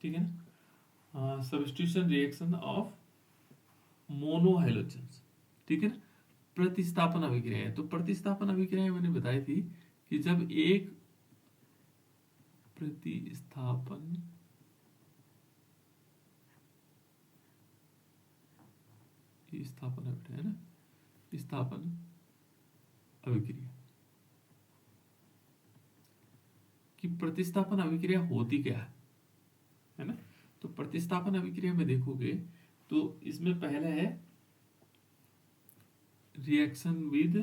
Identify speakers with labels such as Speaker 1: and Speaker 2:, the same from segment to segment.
Speaker 1: ठीक है ना। सब्स्टिट्यूशन रिएक्शन ऑफ मोनोहाइड्रोजन्स, ठीक है ना। प्रतिस्थापन अभिक्रियाएं, तो प्रतिस्थापन अभिक्रियाएं मैंने बताई थी कि जब एक प्रतिस्थापन स्थापन है ना, स्थापन अभिक्रिया कि प्रतिस्थापन अभिक्रिया होती क्या है ना। तो प्रतिस्थापन अभिक्रिया में देखोगे तो इसमें पहला है रिएक्शन विद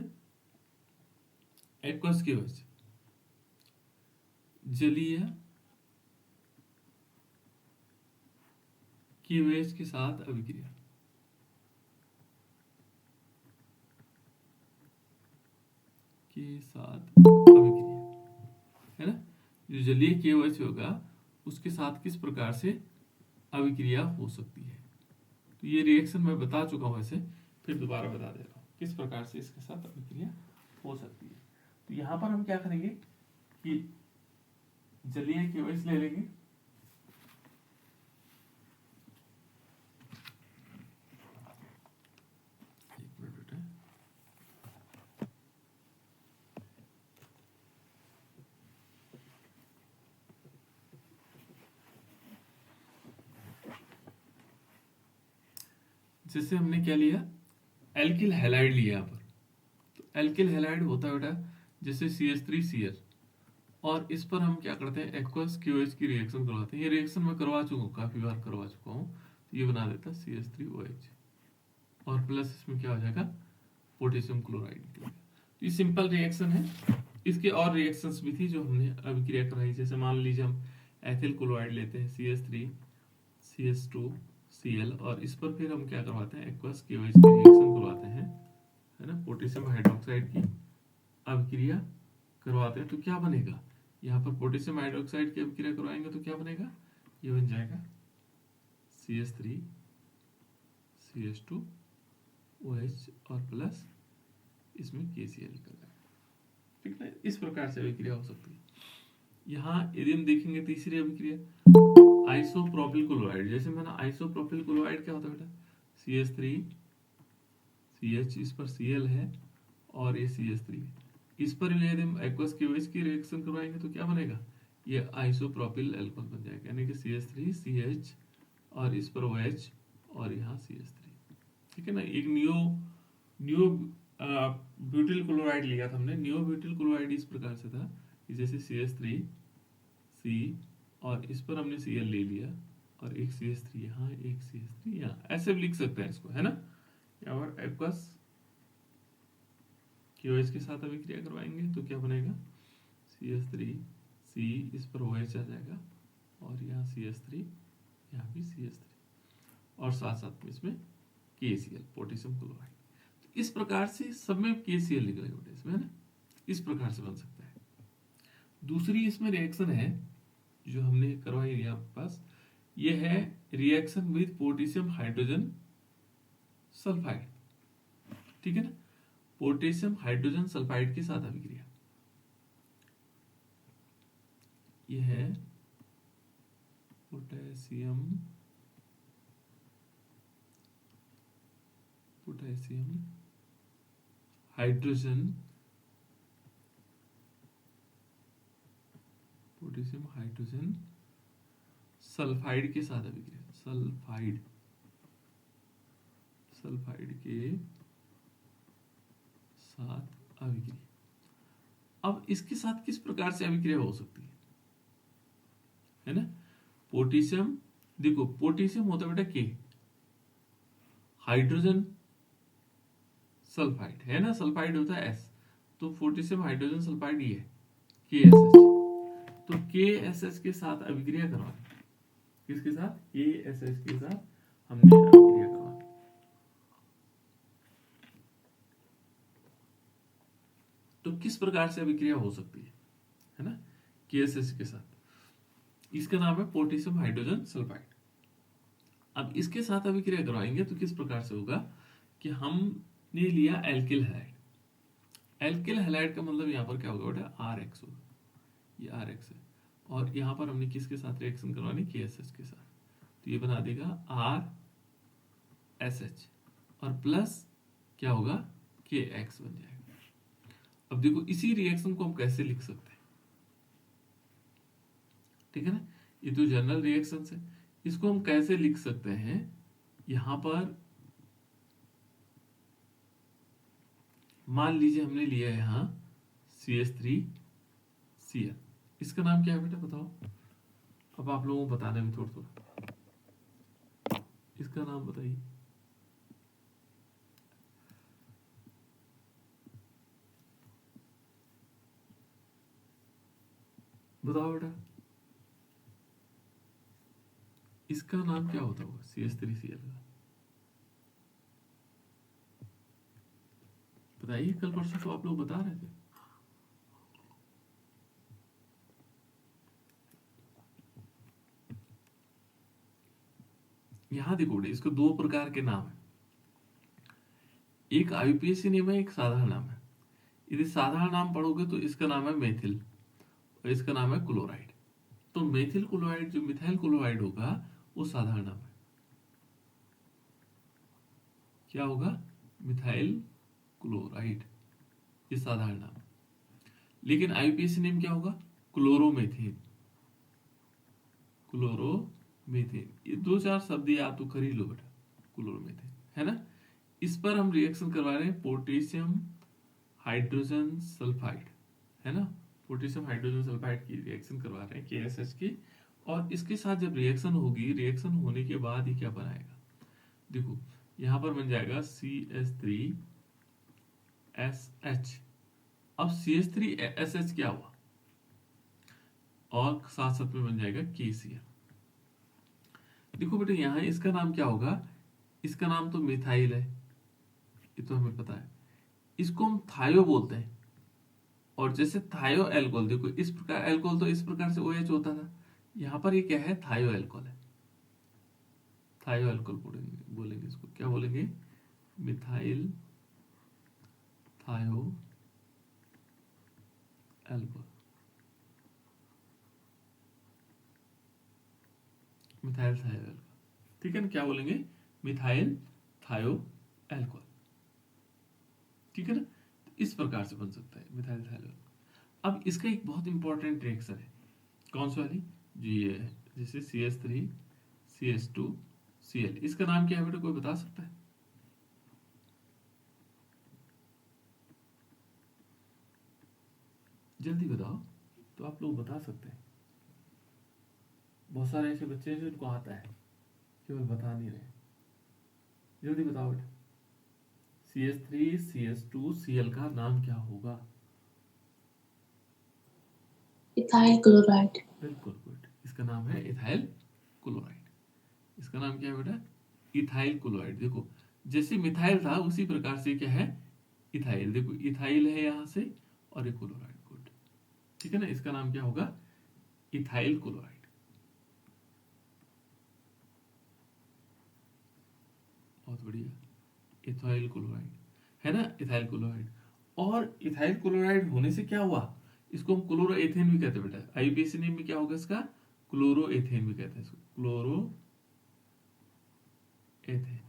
Speaker 1: एक्वस केवच, जलीय केवच के साथ अभिक्रिया, के साथ अभिक्रिया है ना। जो जलीय केवच होगा उसके साथ किस प्रकार से अभिक्रिया हो सकती है। तो ये रिएक्शन मैं बता चुका हूं, ऐसे फिर दोबारा बता दे रहा हूं किस प्रकार से इसके साथ अभिक्रिया हो सकती है। तो यहां पर हम क्या करेंगे कि जलीय केवच ले लेंगे, जैसे हमने क्या लिया, एल्किल हैलाइड लिया यहाँ पर। तो एल्किल हैलाइड होता है बेटा जैसे CH3Cl, और इस पर हम क्या करते हैं एक्वस QH की रिएक्शन करवाते हैं। ये रिएक्शन मैं करवा चुका हूँ, काफी बार करवा चुका हूँ। तो ये बना देता CH3OH और प्लस इसमें क्या हो जाएगा पोटेशियम क्लोराइड निकलेगा। तो ये सिंपल रिएक्शन है। इसके और रिएक्शंस भी थी जो हमने अभिक्रिया कराई, जैसे मान लीजिए हम एथिल क्लोराइड लेते हैं CH3CH2Cl, और इस पर फिर हम क्या करवाते हैं एक्वस केओएच की रिएक्शन करवाते हैं, है ना, पोटेशियम हाइड्रोक्साइड की अभिक्रिया करवाते हैं। तो क्या बनेगा, यहाँ पर पोटेशियम हाइड्रोक्साइड की अभिक्रिया करवाएंगे तो क्या बनेगा, ये बन जाएगा CH3CH2OH और प्लस इसमें KCl निकल जाएगा, ठीक है। इस प्रकार से अभिक्रिया हो सकती है। यहाँ यदि हम देखेंगे तीसरी अभिक्रिया आइसोप्रोपिल क्लोराइड, जैसे मैंने आइसोप्रोपिल क्लोराइड क्या होता है बेटा CH3CH, इस पर Cl है और ये CH3, इस पर यदि हम एक्वस केओएच की रिएक्शन करवाएंगे तो क्या बनेगा, ये आइसोप्रोपिल अल्कोहल बन जाएगा, यानी कि CH3CH और इस पर OH और यहाँ CH3, ठीक है ना। एक नियो ब्यूटिल क्लोराइड लिया था हमने। नियो ब्यूटिल क्लोराइड इस प्रकार से था कि जैसे CH3C और इस पर हमने Cl ले लिया और एक CH3 यहाँ एक CH3 यहाँ, ऐसे भी लिख सकते हैं इसको, है ना। यहाँ पर एक्वस QH के साथ अभिक्रिया करवाएंगे तो क्या बनेगा CH3C, इस पर OH आ जाएगा और यहाँ CH3 यहाँ भी CH3 और साथ साथ में इसमें KCl पोटेशियम क्लोराइड। तो इस प्रकार से सब में KCl निकलेगा इसमें, है ना। इस प्रकार से बन सकता है। दूसरी इसमें रिएक्शन है जो हमने करवाई यहाँ पास, ये है reaction with potassium hydrogen sulphide, ठीक है ना। पोटेशियम हाइड्रोजन सल्फाइड के साथ अभिक्रिया, ये है पोटेशियम हाइड्रोजन सल्फाइड के साथ अभिक्रिया, सल्फाइड के साथ अभिक्रिया। अब इसके साथ किस प्रकार से अभिक्रिया हो सकती है ना। पोटेशियम, देखो पोटेशियम होता है बेटा के, हाइड्रोजन सल्फाइड है ना, सल्फाइड होता है S, तो पोटेशियम हाइड्रोजन सल्फाइड ये है KSH। तो KSH के साथ अभिक्रिया करवानी, किसके साथ, KSH के साथ हमने अभिक्रिया करवानी। तो किस प्रकार से अभिक्रिया हो सकती है ना KSH के साथ, इसका नाम है पोटेशियम हाइड्रोजन सल्फाइड। अब इसके साथ अभिक्रिया करवाएंगे तो किस प्रकार से होगा कि हमने लिया एल्किल हैलाइड। एल्किल हैलाइड का मतलब यहाँ पर क्या होगा बेटा RX होगा, ये RX है, और यहाँ पर हमने किसके साथ रिएक्शन करवानी, KSH के साथ, तो ये बना देगा RSH और प्लस क्या होगा, KX बन जाएगा। अब देखो इसी रिएक्शन को हम कैसे लिख सकते हैं, ठीक है ना, ये तो जनरल रिएक्शन है, इसको हम कैसे लिख सकते हैं, यहां पर मान लीजिए हमने लिया है यहाँ CH3Cl, इसका नाम क्या है बेटा बताओ, अब आप लोगों को बताने में थोड़ा थोड़ा, इसका नाम बताइए। बताओ बेटा, इसका नाम क्या होता होगा CH3Cl का, बताइए, कल परसों तो आप लोग बता रहे थे। यहां देखो बेटा, इसको दो प्रकार के नाम है, एक IUPAC नेम है, एक साधारण नाम है। यदि साधारण नाम पढ़ोगे तो इसका नाम है मेथिल और इसका नाम है क्लोराइड। तो मेथिल क्लोराइड जो मिथाइल क्लोराइड होगा वो साधारण नाम है, क्या होगा, मिथाइल क्लोराइड, ये साधारण नाम। लेकिन IUPAC नेम क्या होगा, क्लोरोमेथेन, क्लोरोमेथेन, ये दो चार शब्द याद तो कर ही लो बेटा, क्लोरोमेथेन है ना। इस पर हम रिएक्शन करवा रहे हैं पोटेशियम हाइड्रोजन सल्फाइड, है ना, पोटेशियम हाइड्रोजन सल्फाइड की रिएक्शन करवा रहे हैं KSH की। और इसके साथ जब रिएक्शन होगी, रिएक्शन होने के बाद ही क्या बनाएगा, देखो यहां पर बन जाएगा CH3SH। अब CH3SH क्या हुआ, और साथ साथ में बन जाएगा KCl। देखो बेटा यहाँ इसका नाम क्या होगा, इसका नाम तो मिथाइल है, ये तो हमें पता है, इसको हम थायो बोलते हैं। और जैसे थायो अल्कोहल, देखो इस प्रकार अल्कोहल तो इस प्रकार से OH होता था, यहाँ पर ये क्या है, थायो अल्कोहल है, थायो अल्कोहल बोलेंगे इसको, क्या बोलेंगे, मिथाइल थायो अल्कोहल, मिथाइल थायो अल्कोहल, ठीक है ना, क्या बोलेंगे, मिथाइल थायो अल्कोहल, ठीक है ना। तो इस प्रकार से बन सकता है मिथाइल थायो अल्कोहल। अब इसका एक बहुत इंपॉर्टेंट रिएक्शन है, कौन सी वाली, जो ये है, जैसे CH3CH2Cl, इसका नाम क्या है बेटा, कोई बता सकता है, जल्दी बताओ, तो आप लोग बता सकते हैं, बहुत सारे ऐसे बच्चे हैं जिनको आता है, केवल बता नहीं रहे, जल्दी बताओ बेटा, CH3CH2Cl का नाम क्या होगा,
Speaker 2: इथाइल क्लोराइड।
Speaker 1: बिल्कुल गुड, इसका नाम है इथाइल क्लोराइड, इसका नाम क्या है बेटा, इथाइल क्लोराइड। देखो जैसे मिथाइल था उसी प्रकार से क्या है, इथाइल, देखो इथाइल है यहाँ से और एक क्लोराइड, गुड, ठीक है ना, इसका नाम क्या होगा, इथाइल क्लोराइड, बहुत बढ़िया, इथाइल क्लोराइड है ना, इथाइल क्लोराइड। और इथाइल क्लोराइड होने से क्या हुआ, इसको हम क्लोरो एथेन भी कहते हैं बेटा, IUPAC नेम में क्या होगा इसका, क्लोरो एथेन भी कहते हैं इसको, क्लोरो एथेन,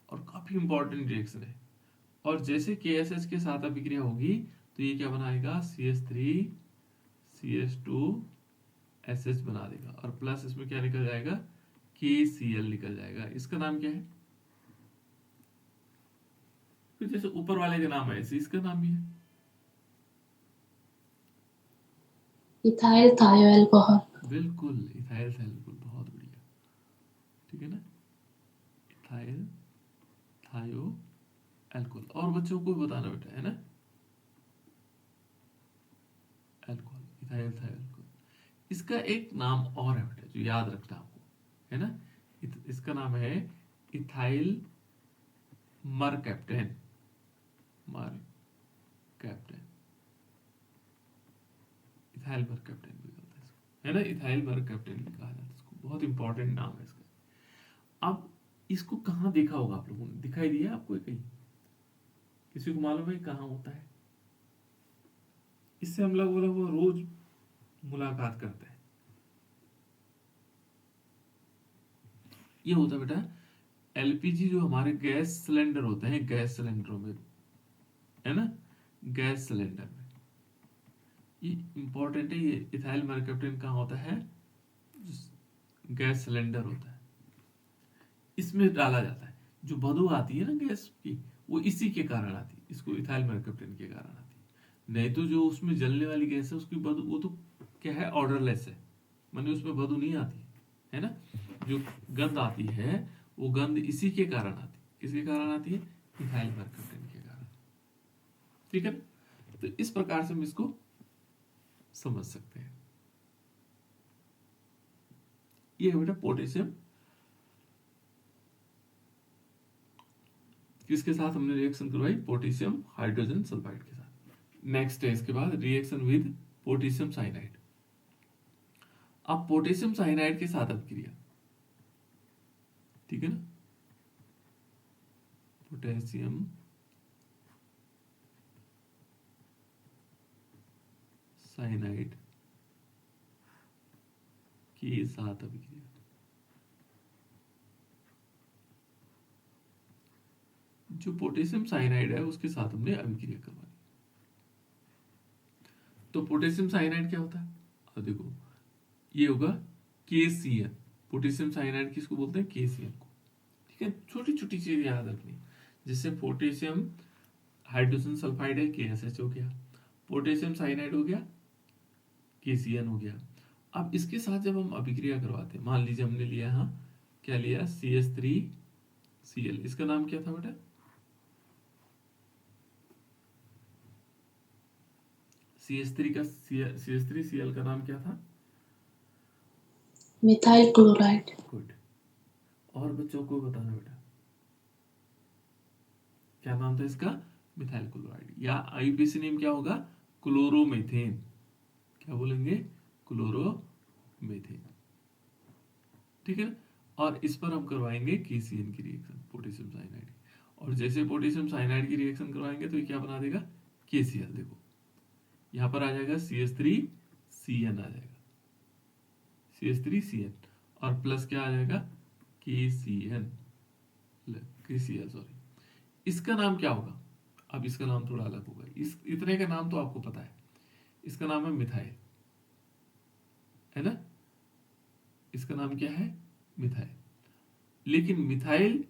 Speaker 1: और काफी इंपॉर्टेंट रिएक्शन है। और जैसे KSH के साथ अभिक्रिया होगी तो ये क्या बनाएगा, CH3CH2SH बना देगा, और प्लस इसमें क्या निकल जाएगा, KCl निकल जाएगा। इसका नाम क्या है, तो जैसे ऊपर वाले का नाम है ऐसे इसका नाम भी है,
Speaker 2: इथाइल थायो अल्कोहल।
Speaker 1: बिल्कुल इथाइल थाइल, बहुत बढ़िया, ठीक है ना, इथाइल थायो अल्कोहल। और बच्चों को भी बताना बेटा, है ना, अल्कोहल, इथाइल थायो अल्कोहल। इसका एक नाम और है बेटा जो याद रखना आपको, है ना, इसका नाम है इथाइल मरकैप्टेन, मरकैप्टेन, इथाइल मरकैप्टेन भी कहते हैं इसको, है ना, इथाइल मरकैप्टेन भी कहा जाता है इसको, बहुत इंपॉर्टेंट नाम है इसका। अब इसको कहाँ देखा होगा आप लोगों ने, दिखाई दिया आपको कहीं, किसी को मालूम है कहाँ होता है, इससे हम लोग वो रोज मुलाकात करते हैं। ये होता है बेटा एलपीजी, जो हमारे गैस सिलेंडर होते हैं, गैस सिलेंडरों में, है ना, गैस सिलेंडर में ये इंपॉर्टेंट है। ये इथाइल मरकप्टेन कहाँ होता है, गैस सिलेंडर होता है, इसमें डाला जाता है। जो बदबू आती है ना गैस की, वो इसी के कारण आती है, इसको इथाइल मरकप्टेन के कारण आती है। नहीं तो जो उसमें जलने वाली गैस है उसकी बदबू, वो तो क्या है, ऑर्डरलेस है, माने उसमें बदबू नहीं आती है ना। जो गंध आती है वो गंध इसी के कारण आती है। किसके कारण आती है, इथाइल मरकप्टेन के कारण। ठीक है, तो इस प्रकार से हम इसको समझ सकते हैं। ये बेटा पोटेशियम, किसके साथ हमने रिएक्शन करवाई, पोटेशियम हाइड्रोजन सल्फाइड के साथ। नेक्स्ट है इसके बाद रिएक्शन विद पोटेशियम साइनाइड। अब पोटेशियम साइनाइड के साथ अपक्रिया, ठीक है ना, पोटेशियम साइनाइड के साथ अभिक्रिया। जो पोटेशियम साइनाइड है उसके साथ हमने अभिक्रिया करवाई। तो पोटेशियम साइनाइड क्या होता है, अब देखो ये होगा KCl। पोटेशियम साइनाइड किसको बोलते हैं, KCl को। ठीक है, छोटी छोटी चीज याद रखनी, जैसे पोटेशियम हाइड्रोजन सल्फाइड है, KSH हो गया, पोटेशियम साइनाइड हो गया, KCl हो गया। अब इसके साथ जब हम अभिक्रिया करवाते हैं, मान लीजिए हमने लिया यहाँ क्या लिया, CH3Cl, इसका नाम क्या था बेटा, CH3Cl का नाम क्या था,
Speaker 2: मिथाइल क्लोराइड।
Speaker 1: गुड। और बच्चों को बताना बेटा क्या नाम था इसका, मिथाइल क्लोराइड, या आईपीसी नेम क्या होगा, क्लोरोमेथेन। क्या बोलेंगे, क्लोरोमेथेन। ठीक है ना, और इस पर हम करवाएंगे KCl की रिएक्शन, पोटेशियम साइनाइड। और जैसे पोटेशियम साइनाइड की रिएक्शन करवाएंगे तो ये क्या बना देगा, KCl। देखो यहां पर आ जाएगा CH3CN आ जाएगा, CH3CN, और प्लस क्या आ जाएगा, KCl, सॉरी। इसका नाम क्या होगा, अब इसका नाम थोड़ा अलग होगा, इस इतने का नाम तो आपको पता है, इसका नाम है मिथाइल, है ना, इसका नाम क्या है, मिथाइल। लेकिन मिथाइल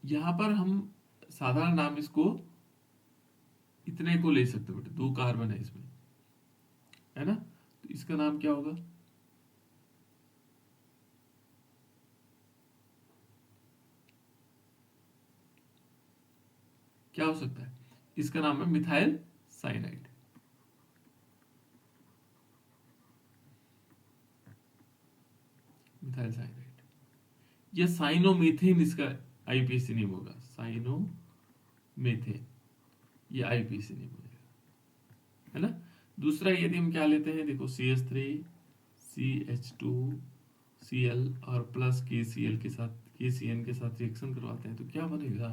Speaker 1: यहां पर हम साधारण नाम इसको इतने को ले सकते बेटे, 2 कार्बन है इसमें, है ना, तो इसका नाम क्या होगा, क्या हो सकता है, इसका नाम है मिथाइल साइनाइड। मिथाइल साइनाइड, या साइनोमीथेन इसका आईपीसी नेम होगा, साइनोमीथेन, ये आईपीसी नेम हो जाएगा, है ना। दूसरा यदि हम क्या लेते हैं, देखो CH3CH2Cl और प्लस KCl के साथ, KCN के साथ रिएक्शन करवाते हैं तो क्या बनेगा,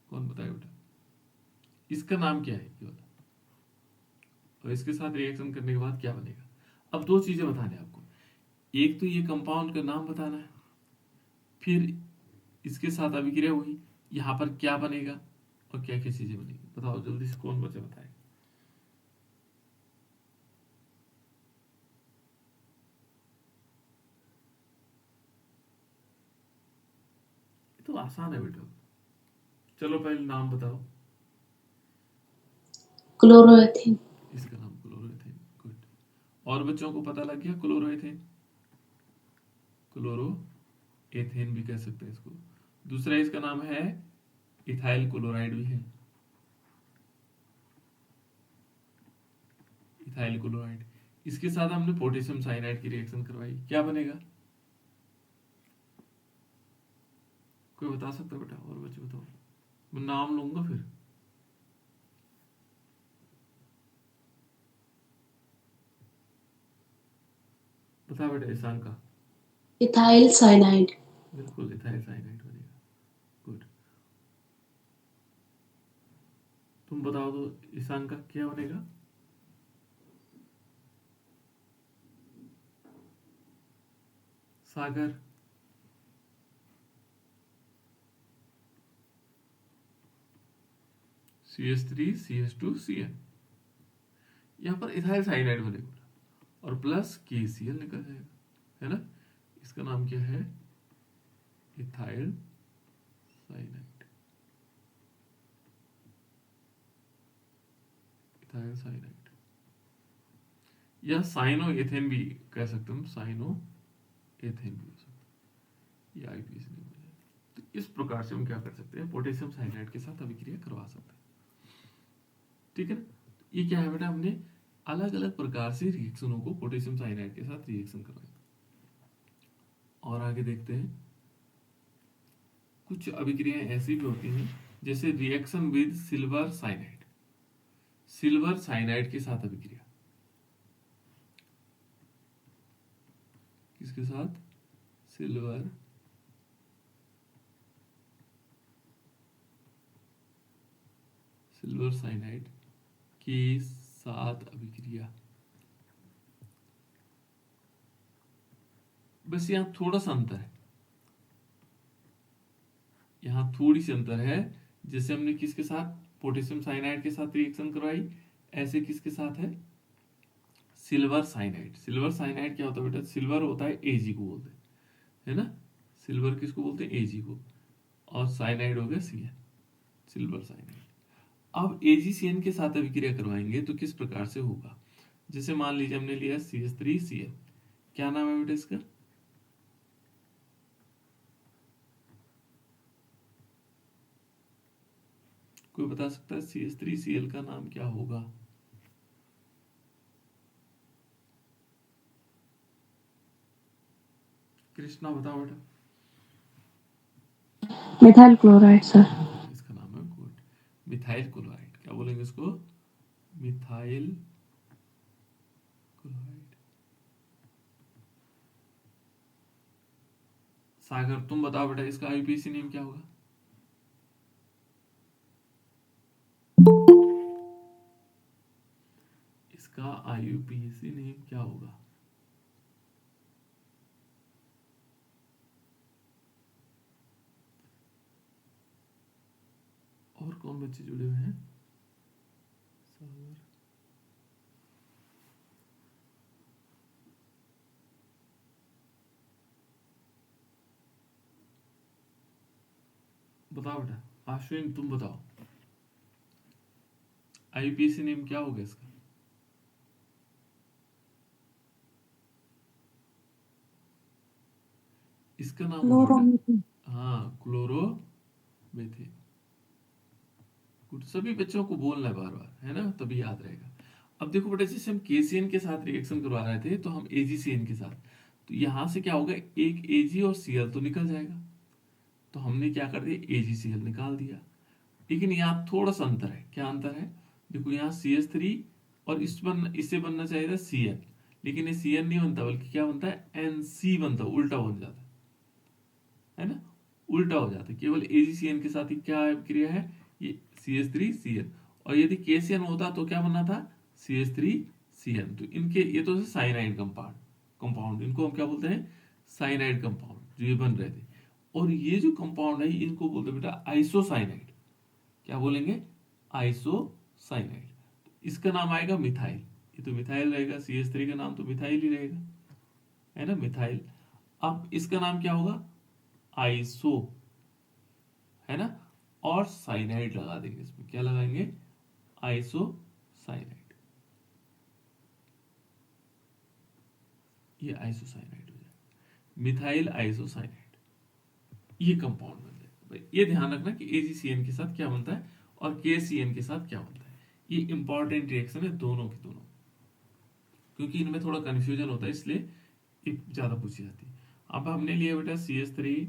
Speaker 1: कौन बताएगा बेटा, इसका नाम क्या है ये बता, और इसके साथ रिएक्शन करने के बाद क्या बनेगा। अब 2 चीजें बताने आपको, एक तो ये कंपाउंड का नाम बताना है, फिर इसके साथ अभिक्रिया हुई, यहाँ पर क्या बनेगा और क्या क्या चीजें बनेगी, बताओ जल्दी से, कौन बच्चा बताए। तो आसान है बेटा, चलो पहले नाम बताओ।
Speaker 2: क्लोरोएथेन।
Speaker 1: इसका नाम क्लोरोएथेन, गुड। और बच्चों को पता लग गया, क्लोरोएथेन, क्लोरोएथेन भी कह सकते हैं इसको। दूसरा इसका नाम है इथाइल क्लोराइड भी है, इथाइल क्लोराइड। इसके साथ हमने पोटेशियम साइनाइड की रिएक्शन करवाई, क्या बनेगा, कोई बता सकता बेटा, और बच्चे बताओ, मैं नाम लूंगा फिर। बता बेटा, ईशान का,
Speaker 2: इथाइल साइनाइड।
Speaker 1: बिल्कुल इथाइल साइनाइड बनेगा, गुड। तुम बताओ तो ईशान का क्या बनेगा, सागर, CH3 CH2 Cl, यहाँ पर इथाइल साइनाइड बनेगा और प्लस KCl निकल जाएगा, है ना। इसका नाम क्या है? Ethyl cyanide. इथाइल साइनाइड या साइनो एथेन भी कह सकते हम, साइनो एथेन भी हो सकता है, ये IPAC नहीं हो जाएगा। तो इस प्रकार से हम क्या कर सकते हैं, पोटेशियम साइनाइड के साथ अभिक्रिया करवा सकते हैं, ठीक है ना। ये क्या है बेटा, हमने अलग अलग प्रकार से रिएक्शनों को पोटेशियम साइनाइड के साथ रिएक्शन करवाया। और आगे देखते हैं, कुछ अभिक्रियाएं ऐसी भी होती हैं जैसे reaction with silver cyanide, silver cyanide के साथ अभिक्रिया, किसके साथ? सिल्वर साइनाइड के साथ अभिक्रिया। बस यहां थोड़ा सा अंतर है, यहां थोड़ी सी अंतर है। जैसे हमने किसके साथ, पोटेशियम साइनाइड के साथ रिएक्शन करवाई, ऐसे किसके साथ है? Silver cyanide. सिल्वर साइनाइड क्या होता है बेटा? सिल्वर होता है Ag को बोलते हैं, है ना। सिल्वर किसको बोलते हैं? Ag को। और साइनाइड हो गया Cn, सिल्वर साइनाइड। अब AgCN के साथ अभिक्रिया करवाएंगे तो किस प्रकार से होगा? जैसे मान लीजिए हमने लिया CH3Cl, क्या नाम है बेटा इसका? कोई बता सकता है CH3Cl का नाम क्या होगा? कृष्णा बताओ बेटा।
Speaker 2: Methyl chloride sir.
Speaker 1: इसका नाम है गुड, मिथाइल क्लोराइड। क्या बोलेंगे इसको? Methyl chloride. सागर तुम बताओ बेटा, इसका IUPAC नेम क्या होगा? इसका IUPAC नेम क्या होगा? और कौन बच्चे जुड़े हुए हैं? सागर, बताओ बेटा। आश्विन तुम बताओ, IUPAC नेम क्या होगा इसका? इसका नाम होगा बेटा, हाँ, क्लोरोमीथेन। गुड, सभी बच्चों को बोलना है बार बार, है ना, तभी याद रहेगा। अब देखो बेटा, जैसे हम KCN के साथ रिएक्शन करवा रहे थे तो हम AgCN के साथ, तो यहां से क्या होगा, एक Ag और Cl तो निकल जाएगा, तो हमने क्या कर दिया, AgCl निकाल दिया। लेकिन यहाँ थोड़ा सा अंतर है। क्या अंतर है? देखो यहाँ CH3 और इससे बनना चाहिए था Cl, लेकिन ये Cl नहीं बनता, बल्कि क्या बनता है, NC बनता है, उल्टा बन जाता है ना, उल्टा हो जाता है। केवल AgCN के साथ ही क्या क्रिया है, ये CH3Cl। और यदि KCN होता तो क्या बनना था, CH3Cn। तो इनके ये तो साइनाइड कंपाउंड, इनको हम क्या बोलते हैं, साइनाइड कंपाउंड, जो ये बन रहे थे। और ये जो कंपाउंड है इनको बोलते हैं बेटा आइसोसाइनाइड। क्या बोलेंगे, आइसोसाइनाइड। इसका नाम आएगा मिथाइल, ये तो मिथाइल रहेगा, CH3 का नाम तो मिथाइल ही रहेगा, है ना, मिथाइल। अब इसका नाम क्या होगा, आइसो, है ना। और साइनाइड लगा देंगे इसमें, क्या लगाएंगे, आइसोसाइनाइड। ये आइसोसाइनाइड हो जाएगा, मिथाइल आइसोसाइनाइड, ये कंपाउंड बन जाएगा। भाई ये ध्यान रखना कि AgCN के साथ क्या बनता है और KCN के साथ क्या बनता है। ये इंपॉर्टेंट रिएक्शन है दोनों की दोनों, क्योंकि इनमें थोड़ा कंफ्यूजन होता है, इसलिए ज्यादा पूछी जाती है। अब हमने लिया बेटा CH3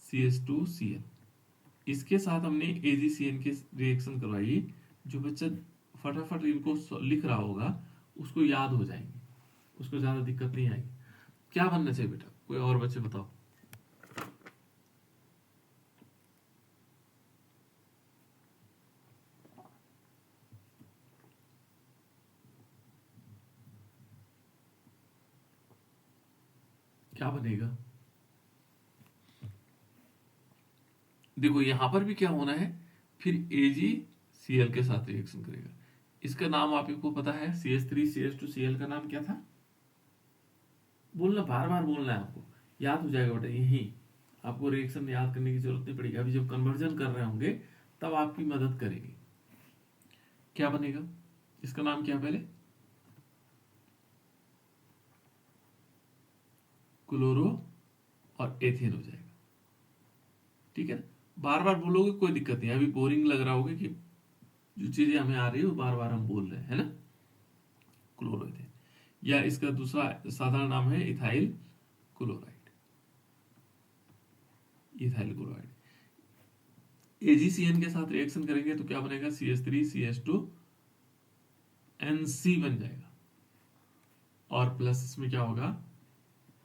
Speaker 1: CH2 Cl, इसके साथ हमने AgCN के रिएक्शन करवाई। जो बच्चा फटाफट इनको लिख रहा होगा उसको याद हो जाएंगे, उसको ज्यादा दिक्कत नहीं आएगी। क्या बनना चाहिए बेटा, कोई और बच्चे बताओ। क्या बनेगा, देखो यहां पर भी क्या होना है, फिर AgCl के साथ रिएक्शन करेगा। इसका नाम आपको पता है, CH3CH2Cl का नाम क्या था? बोलना, बार बार बोलना है आपको, याद हो जाएगा बेटा। यही आपको रिएक्शन याद करने की जरूरत नहीं पड़ेगी, अभी जब कन्वर्जन कर रहे होंगे तब आपकी मदद करेगी। क्या बनेगा, इसका नाम क्या पहले? क्लोरो और एथेन हो जाएगा। ठीक है ना, बार बार बोलोगे कोई दिक्कत नहीं, अभी बोरिंग लग रहा होगा कि जो चीजें हमें आ रही है वो बार बार हम बोल रहे हैं, है ना। क्लोरोएथेन, या इसका दूसरा साधारण नाम है ethyl chloride. Ethyl chloride AgCN के साथ रिएक्शन करेंगे तो क्या बनेगा, CH3CH2NC बन जाएगा, और प्लस इसमें क्या होगा,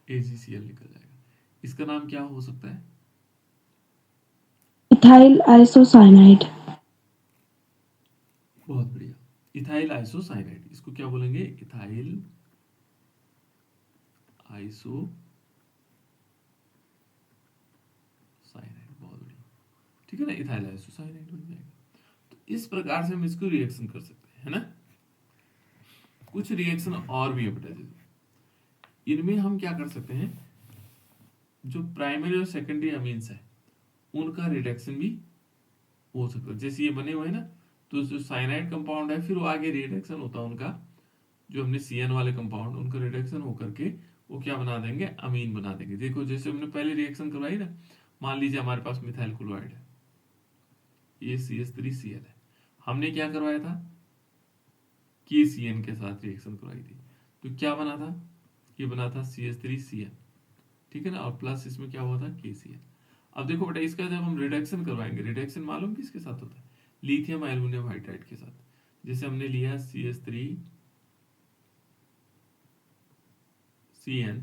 Speaker 1: AgCl निकल जाएगा। इसका नाम क्या हो सकता है?
Speaker 2: Ethyl isocyanide.
Speaker 1: बहुत बढ़िया, इथाइल आइसोसाइनाइड। इसको क्या बोलेंगे, इथाइल आइसोसाइनाइड। बहुत बढ़िया, ठीक है ना, इथाइल आइसोसाइनाइड बन जाएगा। तो इस प्रकार से हम इसको रिएक्शन कर सकते हैं, है ना। कुछ रिएक्शन और भी है बेटा जी, इनमें हम क्या कर सकते हैं, जो प्राइमरी और सेकेंडरी अमीन्स है उनका रिडक्शन भी हो सकता है। जैसे ये बने हुए हैं ना, तो जो साइनाइड कंपाउंड है फिर वो आगे रिडक्शन होता है उनका, जो हमने CN वाले कंपाउंड, उनका रिडक्शन होकर के वो क्या बना देंगे, अमीन बना देंगे। देखो जैसे हमने पहले रिएक्शन करवाई ना, मान लीजिए हमारे पास मिथाइल क्लोराइड है, ये CH3Cl है, हमने क्या करवाया था, KCN के साथ रिएक्शन करवाई थी, तो क्या बना था, ये बना था CH3Cl, ठीक है ना, और प्लस इसमें क्या हुआ था, KCl। अब देखो बेटा, इसका जब हम रिडक्शन करवाएंगे, रिडक्शन मालूम किसके साथ होता है, लिथियम एल्युमिनियम हाइड्राइड के साथ। जैसे हमने लिया CH3CN,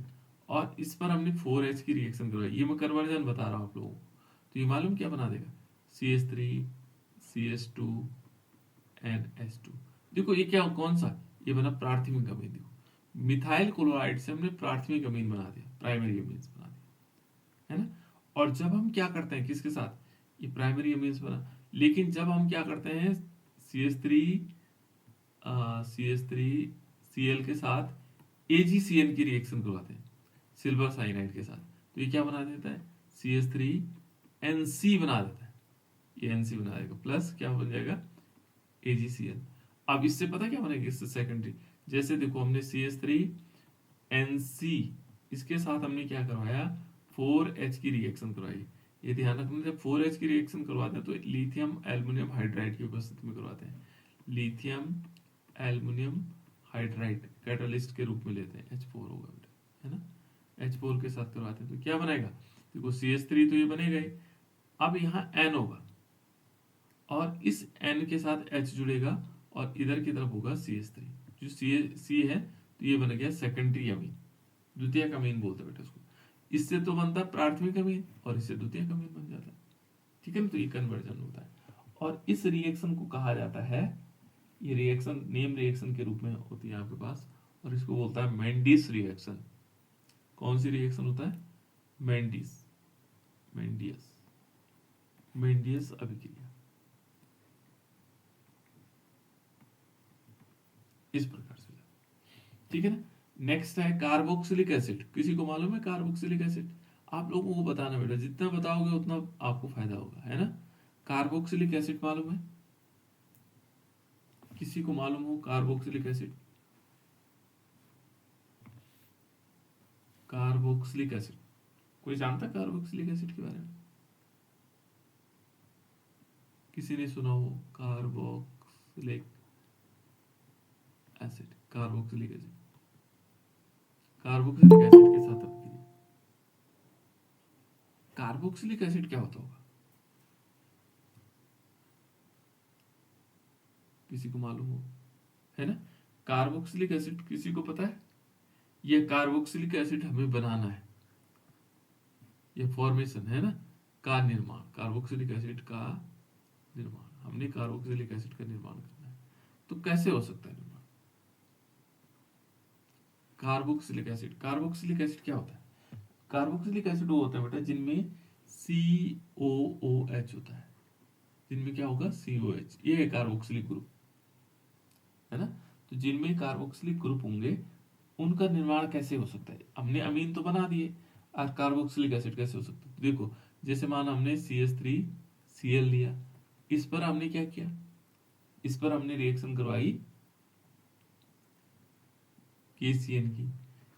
Speaker 1: और इस पर हमने 4H की रिएक्शन करवाई, ये मैं कन्वर्जन बता रहा हूं आप लोगों को, तो ये मालूम क्या बना देगा, CH3CH2NH2। देखो ये क्या, कौन सा, ये बना प्राथमिक अमीन। देखो मिथाइल क्लोराइड से हमने प्राथमिक अमीन बना दिया, प्राइमरी अमीन बना दिया, है ना। और जब हम क्या करते हैं, किसके साथ, ये प्राइमरी अमीन्स बना, लेकिन जब हम क्या करते हैं, CH3CL के साथ AgCN की रिएक्शन करवाते हैं सिल्वर साइनाइड के साथ, तो ये क्या बना देता है, CH3NC बना देता है, ये NC बना देगा, प्लस क्या बन जाएगा, AgCl। अब इससे पता क्या बनेगा, इससे सेकेंडरी, जैसे देखो हमने CH3NC, इसके साथ हमने क्या करवाया, 4H की रिएक्शन करवाई। ये ध्यान रखना, जब 4H की रिएक्शन करवाते हैं तो लिथियम एल्युमिनियम हाइड्राइड की उपस्थिति में करवाते हैं, लिथियम एल्युमिनियम हाइड्राइड कैटालिस्ट के रूप में लेते हैं, H4 होगा बेटा, है ना, H4 के साथ करवाते हैं तो क्या बनेगा, देखो CH3 तो ये बनेगा ही, अब यहाँ N होगा, और इस N के साथ H जुड़ेगा, और इधर की तरफ होगा CH3, जो C है, तो ये बन गया सेकेंडरी अमीन, द्वितीयक अमीन बोलते हैं बेटा उसको। इससे तो बनता है प्राथमिक अमीन, और इससे द्वितीयक अमीन बन जाता है, ठीक है ना, तो ये कन्वर्जन होता है। और इस रिएक्शन को कहा जाता है, ये रिएक्शन नेम रिएक्शन के रूप में होती है आपके पास, और इसको बोलता है मेंडिस रिएक्शन। कौन सी रिएक्शन होता है, मेंडिस, मेंडियस, मेंडियस अभिक्रिया, इस प्रकार से, ठीक है ना। नेक्स्ट है कार्बोक्सिलिक एसिड। किसी को मालूम है कार्बोक्सिलिक एसिड? आप लोगों को बताना बेटा, जितना बताओगे उतना आपको फायदा होगा, है ना। कार्बोक्सिलिक एसिड मालूम है, किसी को मालूम हो कार्बोक्सिलिक एसिड? कार्बोक्सिलिक एसिड, कोई जानता कार्बोक्सिलिक एसिड के बारे में? किसी ने सुना हो carboxylic acid? Carboxylic acid, carboxylic acid के साथ अभिक्रिया, कार्बोक्सिलिक एसिड क्या होता होगा, किसी को मालूम हो, है ना। कार्बोक्सिलिक एसिड किसी को पता है? ये कार्बोक्सिलिक एसिड हमें बनाना है, ये फॉर्मेशन है ना, का निर्माण, कार्बोक्सिलिक एसिड का निर्माण, हमने कार्बोक्सिलिक एसिड का निर्माण करना है, तो कैसे हो सकता है निर्माण कार्बोक्सिलिक एसिड? कार्बोक्सिलिक एसिड क्या होता है? कार्बोक्सिलिक एसिड वो होता है बेटा जिनमें COOH होता है, जिनमें क्या होगा COH, ये है कार्बोक्सिलिक ग्रुप, है ना। तो जिनमें कार्बोक्सिलिक ग्रुप होंगे उनका निर्माण कैसे हो सकता है, हमने अमीन तो बना दिए, और कार्बोक्सिलिक एसिड कैसे हो सकता है। तो देखो जैसे मान हमने CH3Cl लिया, इस पर हमने क्या किया, इस पर हमने रिएक्शन करवाई KCN की,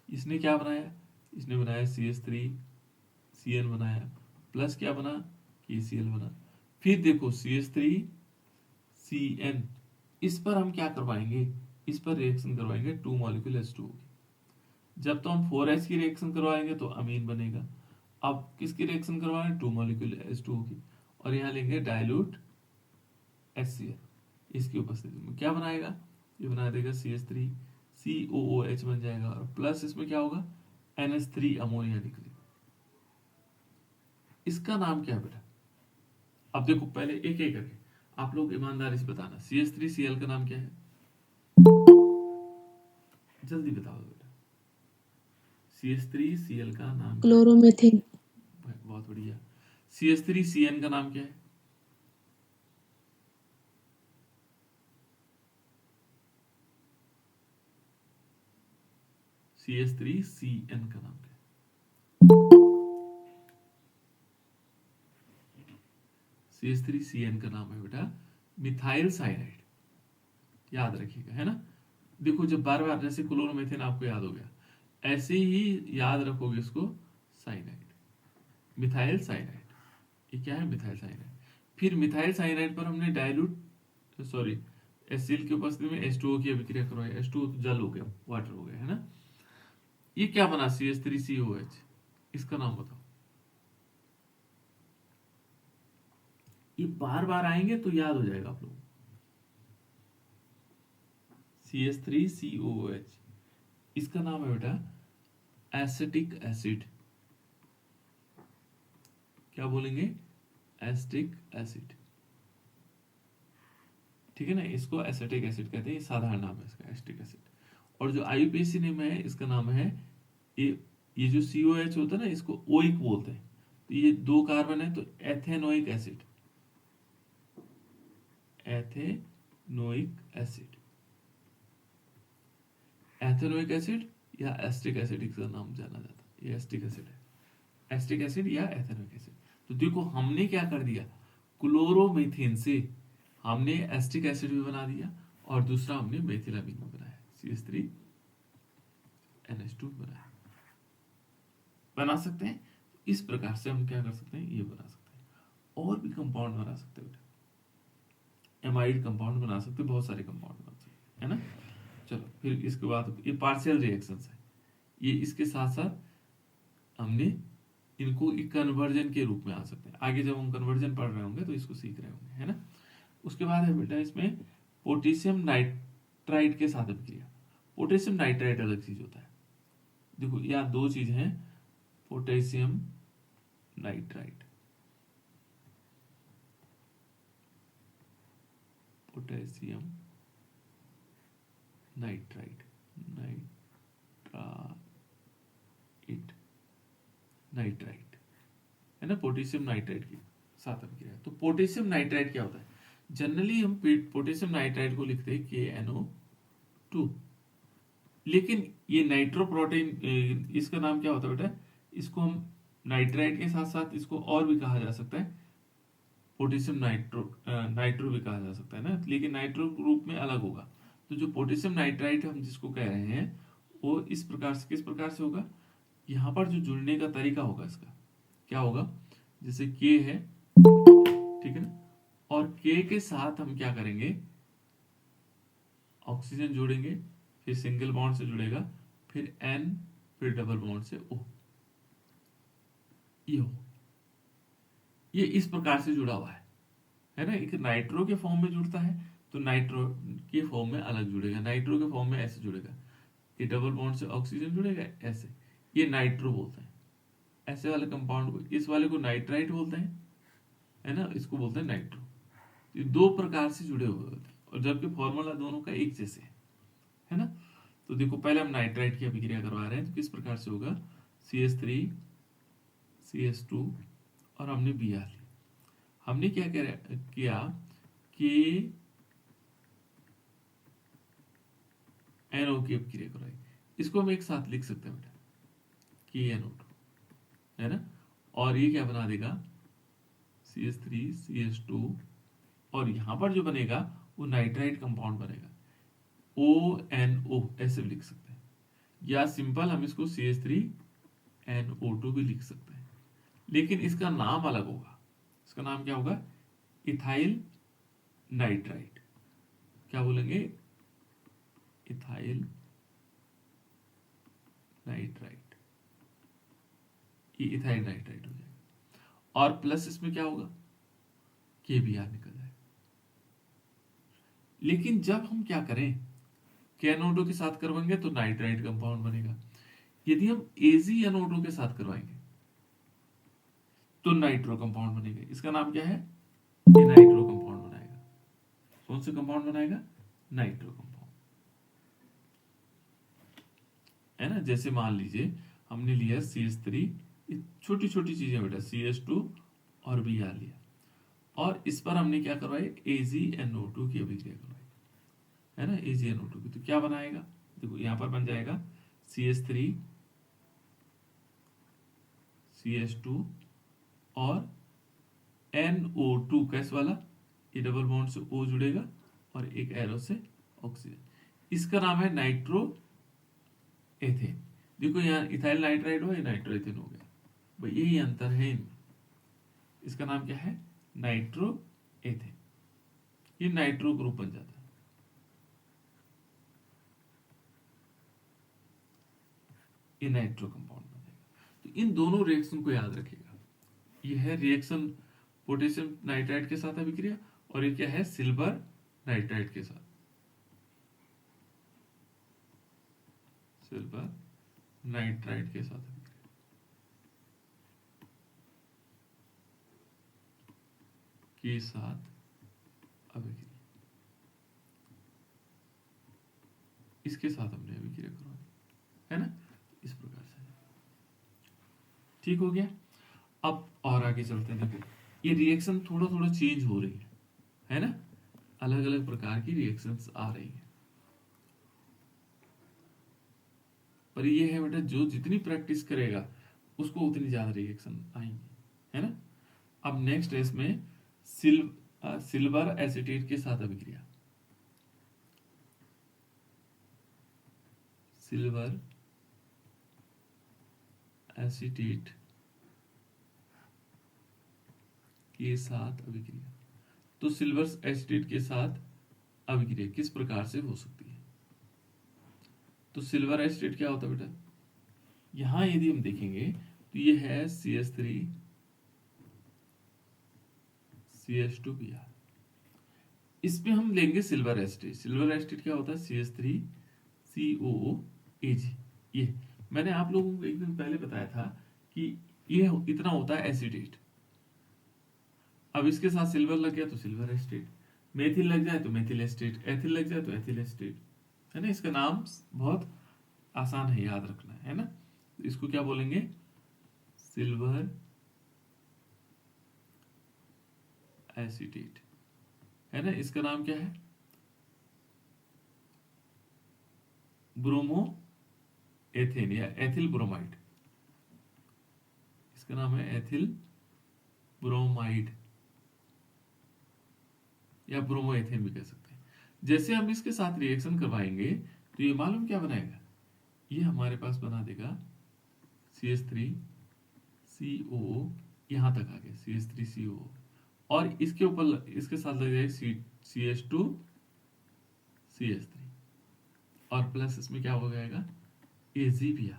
Speaker 1: इसने क्या बनाया, इसने बनाया CH3CN बनाया, प्लस क्या बना KCl बना। फिर देखो CH3CN, इस पर हम क्या करवाएंगे, इस पर रिएक्शन करवाएंगे 2 मॉलिक्यूल H2O की। जब तो हम 4H की रिएक्शन करवाएंगे तो अमीन बनेगा, अब किसकी रिएक्शन करवाएंगे 2 मॉलिक्यूल H2O की, और यहाँ लेंगे डाइल्यूट HCl, इसकी उपस्थिति में क्या बनाएगा, ये बना देगा CH3COOH बन जाएगा, और प्लस इसमें क्या होगा NH3 अमोनिया निकलेगा। इसका नाम क्या है बेटा, अब देखो पहले एक एक करके आप लोग ईमानदारी से बताना, CH3Cl का नाम क्या है, जल्दी बताओ बेटा। CH3Cl का नाम क्या है,
Speaker 2: Chloromethane.
Speaker 1: बहुत बढ़िया। CH3CN का नाम क्या है, CH3CN का नाम क्या है, CH3CN का नाम है बेटा मिथाइल साइनाइड, याद रखिएगा, है ना। देखो जब बार बार जैसे क्लोरोमेथेन आपको याद हो गया, ऐसे ही याद रखोगे इसको, साइनाइड, मिथाइल साइनाइड, ये क्या है मिथाइल साइनाइड। फिर मिथाइल साइनाइड पर हमने डाइल्यूट सॉरी एसिल की उपस्थिति में H2O की अभिक्रिया करवाई, H2O तो जल हो गया, वाटर हो गया, है ना। ये क्या बना CH3COH, इसका नाम बताओ। ये बार बार आएंगे तो याद हो जाएगा आप लोग, CH3COH, इसका नाम है बेटा एसिटिक एसिड, क्या बोलेंगे एसिटिक एसिड, ठीक है ना, इसको एसिटिक एसिड कहते हैं, ये साधारण नाम है इसका एसिटिक एसिड। और जो IUPAC नेम है इसका नाम है, ये जो COH होता है ना इसको ओइक बोलते हैं, तो ये 2 कार्बन है तो ethanoic acid, ethanoic acid, ethanoic acid या एसिटिक एसिड इसका नाम जाना जाता है, ये एसिटिक एसिड है, एसिटिक एसिड या एथेनोइक एसिड। तो देखो हमने क्या कर दिया, क्लोरोमीथेन से हमने एसिटिक एसिड भी बना दिया, और दूसरा हमने मेथिलामीन भी बनाया, CH3NH2 बनाया, बना सकते हैं। इस प्रकार से हम क्या कर सकते हैं, ये बना सकते हैं, और भी कंपाउंड बना सकते हैं, एमाइड कंपाउंड बना सकते हैं, बहुत सारे कंपाउंड बना सकते हैं, है ना। चलो फिर इसके बाद ये पार्शियल रिएक्शंस है, ये इसके साथ साथ हमने इनको एक कन्वर्जन के रूप में आ सकते हैं, आगे जब हम कन्वर्जन पढ़ रहे होंगे तो इसको सीख रहे होंगे, है ना। उसके बाद है बेटा इसमें पोटेशियम नाइट्राइड के साथ अभिक्रिया, पोटेशियम नाइट्राइड अलग चीज होता है, देखो यहाँ 2 चीज हैं, potassium nitride, potassium nitride, nitride, nitride, है ना, पोटेशियम नाइट्राइड के साथ अभिक्रिया। तो पोटेशियम नाइट्राइड क्या होता है, जनरली हम पोटेशियम नाइट्राइड को लिखते हैं KNO2, लेकिन ये नाइट्रो प्रोटीन, इसका नाम क्या होता है बेटा, इसको हम नाइट्राइड के साथ साथ इसको और भी कहा जा सकता है, पोटेशियम नाइट्रो भी कहा जा सकता है ना, लेकिन नाइट्रो ग्रुप में अलग होगा। तो जो पोटेशियम नाइट्राइड हम जिसको कह रहे हैं वो इस प्रकार से, किस प्रकार से होगा, यहाँ पर जो जुड़ने का तरीका होगा इसका क्या होगा, जैसे K है, ठीक है ना, और K के साथ हम क्या करेंगे, ऑक्सीजन जोड़ेंगे, फिर सिंगल बॉन्ड से जुड़ेगा, फिर N, फिर डबल बॉन्ड से O, ये इस प्रकार से जुड़ा हुआ है ना। एक नाइट्रो के फॉर्म में जुड़ता है तो नाइट्रो के फॉर्म में अलग जुड़ेगा, नाइट्रो के फॉर्म में ऐसे जुड़ेगा, ये डबल बॉन्ड से ऑक्सीजन जुड़ेगा ऐसे, ये नाइट्रो बोलते हैं, ऐसे वाले कंपाउंड को, इस वाले को नाइट्राइट बोलते हैं, है ना, इसको बोलते हैं नाइट्रो। ये 2 प्रकार से जुड़े हुए होते हैं, और जबकि फॉर्मूला दोनों का एक जैसे है ना। तो देखो पहले हम नाइट्राइट की अभिक्रिया करवा रहे हैं, तो किस प्रकार से होगा, CH3 CH2 और हमने Br लिया। हमने क्या किया कि NO की अब क्रिया कराई। इसको हम एक साथ लिख सकते हैं बेटा, KNO2, है ना। और ये क्या बना देगा, CH3 CH2, और यहां पर जो बनेगा वो नाइट्राइट कंपाउंड बनेगा, ONO ऐसे भी लिख सकते हैं, या सिंपल हम इसको CH3NO2 भी लिख सकते हैं, लेकिन इसका नाम अलग होगा। इसका नाम क्या होगा, इथाइल नाइट्राइट। क्या बोलेंगे, इथाइल नाइट्राइट। ये इथाइल नाइट्राइट हो जाएगा। और प्लस इसमें क्या होगा, KBr निकल जाएगा। लेकिन जब हम क्या करें, KNO2 के साथ करवाएंगे तो नाइट्राइट कंपाउंड बनेगा। यदि हम AgNO2 के साथ करवाएंगे तो नाइट्रो कंपाउंड बनेगा। इसका नाम क्या है, ये नाइट्रो कंपाउंड बनाएगा। कौन सा कंपाउंड बनाएगा, नाइट्रो कंपाउंड, है ना। जैसे मान लीजिए हमने लिया CH3, छोटी छोटी चीजें बेटा, CH2 और Br लिया, और इस पर हमने क्या करवाई, AgNO2 की अभिक्रिया करवाई, है ना, AgNO2 की। तो क्या बनाएगा, देखो यहां पर बन जाएगा CH3 CH2 और NO2 कैस वाला, ये डबल बॉन्ड से O जुड़ेगा और एक एरो से ऑक्सीजन। इसका नाम है नाइट्रो एथेन। देखो यहाँ इथाइल नाइट्राइड हो, ये नाइट्रो एथेन हो गया भाई, यही अंतर है इनमें। इसका नाम क्या है, नाइट्रो एथेन। ये नाइट्रो ग्रुप बन जाता है। ये नाइट्रो कंपाउंड बन जाएगा। तो इन दोनों रिएक्शन को याद रखिएगा। ये है रिएक्शन पोटेशियम नाइट्राइड के साथ अभिक्रिया, और ये क्या है, सिल्वर नाइट्राइड के साथ, सिल्वर नाइट्राइड के साथ अभिक्रिया के साथ अभिक्रिया, इसके साथ हमने अभिक्रिया करवाई, है ना। इस प्रकार से ठीक हो गया। अब और आगे चलते हैं। देखो ये रिएक्शन थोड़ा थोड़ा चेंज हो रही है ना, अलग अलग प्रकार की रिएक्शंस आ रही है। पर ये है बेटा, जो जितनी प्रैक्टिस करेगा उसको उतनी ज्यादा रिएक्शन आएंगी, है ना। अब नेक्स्ट है इसमें सिल्वर एसिटेट के साथ अभिक्रिया, सिल्वर एसिटेट के साथ अभिक्रिया। तो सिल्वर एसिटेट के साथ अभिक्रिया किस प्रकार से हो सकती है। तो सिल्वर एसिटेट क्या होता है बेटा, यहां यदि हम देखेंगे तो ये है CH3 CH2Br। इसमें हम लेंगे सिल्वर एसिटेट। सिल्वर एसिटेट क्या होता है, CH3 COOAg। ये मैंने आप लोगों को एक दिन पहले बताया था कि ये इतना होता है एसिटेट। अब इसके साथ सिल्वर लग गया तो सिल्वर एसिटेट, मेथिल लग जाए तो मेथिल एसिटेट, एथिल लग जाए तो एथिल एसिटेट, है ना। इसका नाम बहुत आसान है याद रखना, है ना। इसको क्या बोलेंगे, सिल्वर एसिटेट, है ना। इसका नाम क्या है, ब्रोमो एथेन या एथिल ब्रोमाइड। इसका नाम है एथिल ब्रोमाइड या ब्रोमो एथेन भी कह सकते हैं। जैसे हम इसके साथ रिएक्शन करवाएंगे तो ये मालूम क्या बनाएगा, ये हमारे पास बना देगा CH3 COO, यहां तक आ गया CH3 COO, और इसके ऊपर इसके साथ लग जाएगा CH2 CH3, और प्लस इसमें क्या हो जाएगा, AgBr।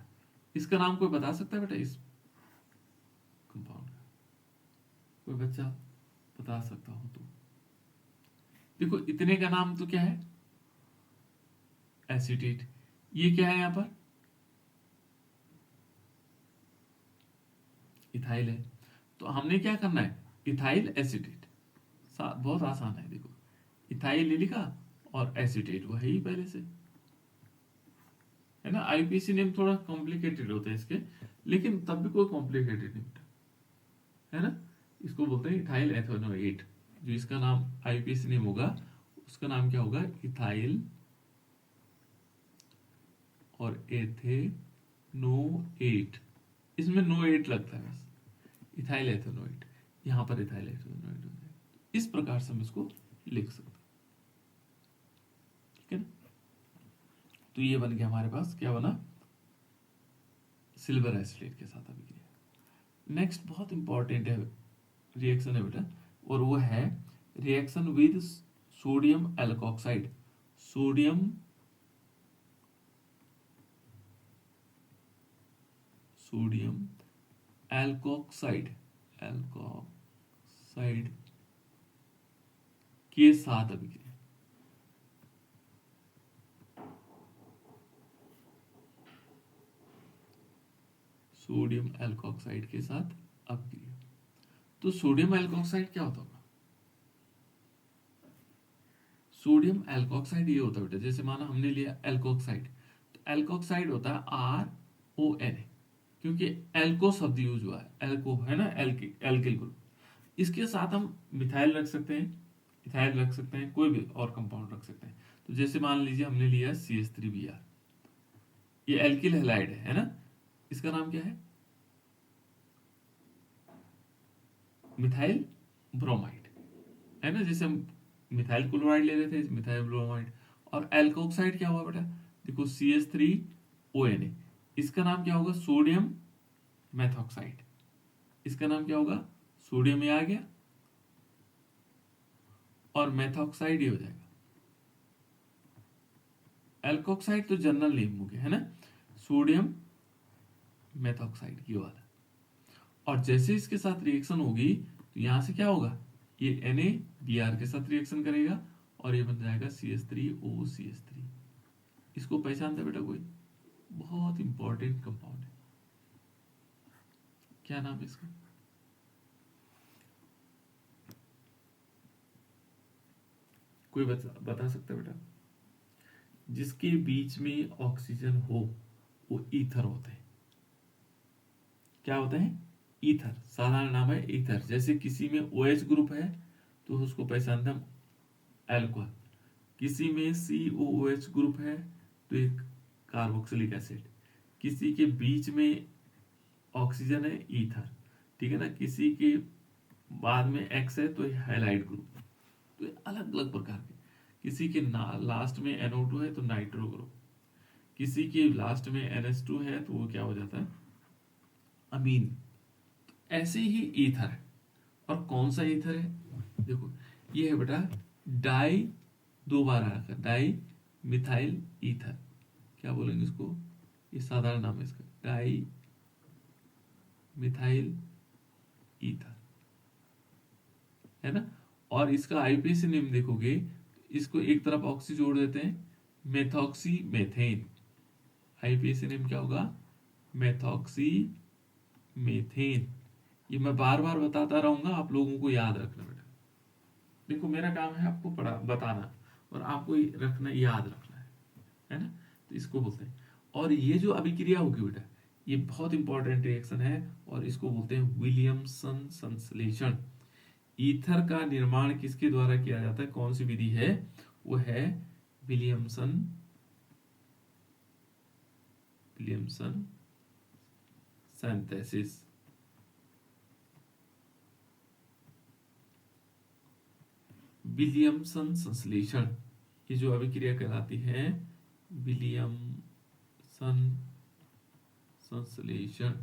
Speaker 1: इसका नाम कोई बता सकता है बेटा, इस कंपाउंड का कोई बच्चा बता सकता हो तो। देखो इतने का नाम तो क्या है, एसिटेट। ये क्या है, यहां पर इथाइल है, तो हमने क्या करना है, इथाइल एसिटेट। बहुत आसान है, देखो इथाइल लिखा और एसिटेट वो है ही पहले से, है ना। आईपीसी नेम थोड़ा कॉम्प्लिकेटेड होता है इसके, लेकिन तब भी कोई कॉम्प्लिकेटेड नहीं होता, है ना। इसको बोलते हैं इथाइल एथेनोएट। जो इसका नाम आईपीएसी नेम होगा उसका नाम क्या होगा, इथाइल और एथेनोएट। इसमें नो एट लगता है बस, इथाइल एथेनोएट, यहां पर इथाइल एथेनोएट हो जाएगा। इस प्रकार से हम इसको लिख सकते हैं, ठीक है ना। तो ये बन गया हमारे पास, क्या बना, सिल्वर एसिलेट के साथ अभिक्रिया। नेक्स्ट बहुत इंपॉर्टेंट है रिएक्शन है बेटा, और वो है reaction with sodium alkoxide. Sodium alkoxide के साथ अभिक्रिया। सोडियम एल्कोक्साइड के साथ अभिक्रिया। तो सोडियम एल्कोक्साइड क्या होता होगा, सोडियम एल्कोक्साइड ये होता है बेटा, जैसे माना हमने लिया एल्कोक्साइड, तो एल्कोक्साइड होता है RON, क्योंकि एल्को शब्द यूज हुआ है, एल्को है ना, एल्किल ग्रुप। इसके साथ हम मिथाइल रख सकते हैं, इथाइल रख सकते हैं, कोई भी और कंपाउंड रख सकते हैं। तो जैसे मान लीजिए हमने लिया CH3Br, ये एल्किल हैलाइड है ना, इसका नाम क्या है, मिथाइल ब्रोमाइड, है ना। जैसे हम मिथाइल क्लोराइड ले रहे थे, मिथाइल ब्रोमाइड। और एल्कोक्साइड क्या हुआ बेटा, देखो CH3ONA, इसका नाम क्या होगा, सोडियम मेथॉक्साइड। इसका नाम क्या होगा, सोडियम ये आ गया और मेथॉक्साइड ये हो जाएगा। एल्कोक्साइड तो जनरल नेम हो गया, है ना, सोडियम मेथॉक्साइड ये वाला। और जैसे इसके साथ रिएक्शन होगी तो यहां से क्या होगा, ये NaBr के साथ रिएक्शन करेगा और ये बन जाएगा CH3OCH3। इसको पहचानते बेटा कोई, बहुत इंपॉर्टेंट कंपाउंड है, क्या नाम है इसका, कोई बता सकता है बेटा। जिसके बीच में ऑक्सीजन हो वो ईथर होते हैं। क्या होते हैं, ईथर, साधारण नाम है ईथर। जैसे किसी में OH ग्रुप है तो उसको पहचानते हम एल्कोहल, किसी में COOH ग्रुप है तो एक कार्बोक्सिलिक एसिड, किसी के बीच में ऑक्सीजन है ईथर, ठीक है ना, किसी के बाद में X है तो हैलाइड ग्रुप। तो ये अलग अलग प्रकार के, किसी के लास्ट में NO2 है तो नाइट्रो ग्रुप, किसी के लास्ट में NH2 है तो वो क्या हो जाता है, अमीन। ऐसे ही ईथर है। और कौन सा ईथर है, देखो ये है बेटा डाई, दो बार आकर डाई मिथाइल ईथर, क्या बोलेंगे इसको, ये साधारण नाम है इसका, डाई मिथाइल ईथर, है ना। और इसका आईपीसी नेम देखोगे, इसको एक तरफ ऑक्सी जोड़ देते हैं, मेथॉक्सी मेथेन। आईपीसी नेम क्या होगा, मेथॉक्सी मेथेन। ये मैं बार बार बताता रहूंगा, आप लोगों को याद रखना बेटा। देखो मेरा काम है आपको पढ़ा बताना और आपको रखना, याद रखना है ना। तो इसको बोलते हैं, और ये जो अभिक्रिया होगी बेटा, ये बहुत इंपॉर्टेंट रिएक्शन है और इसको बोलते हैं विलियमसन संश्लेषण। ईथर का निर्माण किसके द्वारा किया जाता है, कौन सी विधि है, वो है विलियमसन सिंथेसिस। विलियमसन संश्लेषण, ये जो अभिक्रिया कहलाती है विलियमसन संश्लेषण,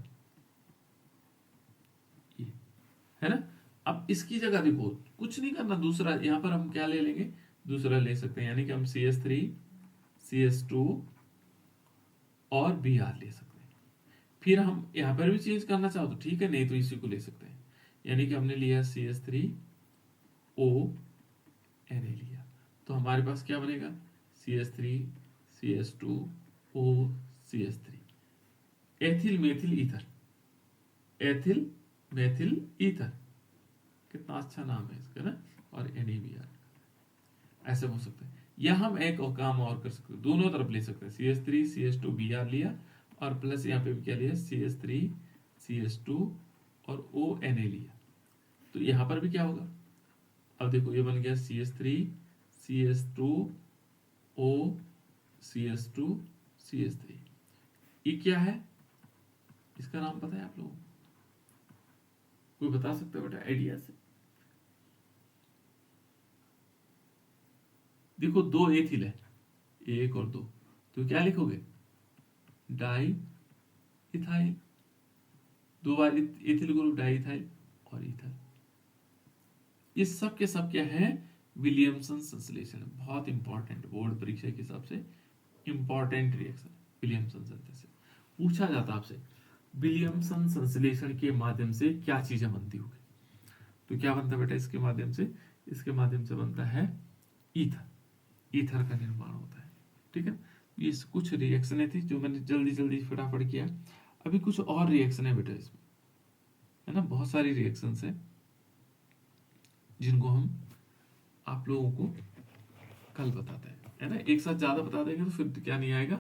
Speaker 1: है ना। अब इसकी जगह देखो कुछ नहीं करना, दूसरा यहां पर हम क्या ले लेंगे, दूसरा ले सकते हैं, यानी कि हम CH3 CH2 और Br ले सकते हैं। फिर हम यहां पर भी चेंज करना चाहो तो ठीक है, नहीं तो इसी को ले सकते हैं। यानी कि हमने लिया CH3ONA लिया, तो हमारे पास क्या बनेगा, CH3 CH2OCH3, ethyl methyl ether, ethyl methyl ether, कितना अच्छा नाम है इसका ना, और NaBr, ऐसे हो सकता है। या हम एक और काम और कर सकते हैं, दोनों तरफ ले सकते हैं, CH3 CH2 Br लिया और प्लस यहाँ पे क्या लिया, CH3 CH2 और ONA लिया। तो यहाँ पर भी क्या होगा, अब देखो ये बन गया CH3 CH2O CH2 CH3। ये क्या है, इसका नाम पता है आप लोगों को? कोई बता सकता है बेटा आइडिया से? देखो दो एथिल है, एक और दो, तो क्या लिखोगे, डाई इथाइल, दो बार एथिल ग्रुप डाई इथाइल और इथर। ये सब के सब क्या है, विलियमसन संश्लेषण। बहुत इंपॉर्टेंट, बोर्ड परीक्षा के हिसाब से इंपॉर्टेंट रिएक्शन विलियमसन संश्लेषण। पूछा जाता आपसे विलियमसन संश्लेषण के माध्यम से क्या चीजें बनती होगी, तो क्या बनता है बेटा इसके माध्यम से, इसके माध्यम से बनता है ईथर, ईथर का निर्माण होता है। ठीक है, ये कुछ रिएक्शनें थी जो मैंने जल्दी जल्दी फटाफट किया। अभी कुछ और रिएक्शन है बेटा इसमें, है ना, बहुत सारी रिएक्शंस है जिनको हम आप लोगों को कल बताते हैं, है ना। एक साथ ज्यादा बता देंगे तो फिर क्या नहीं आएगा।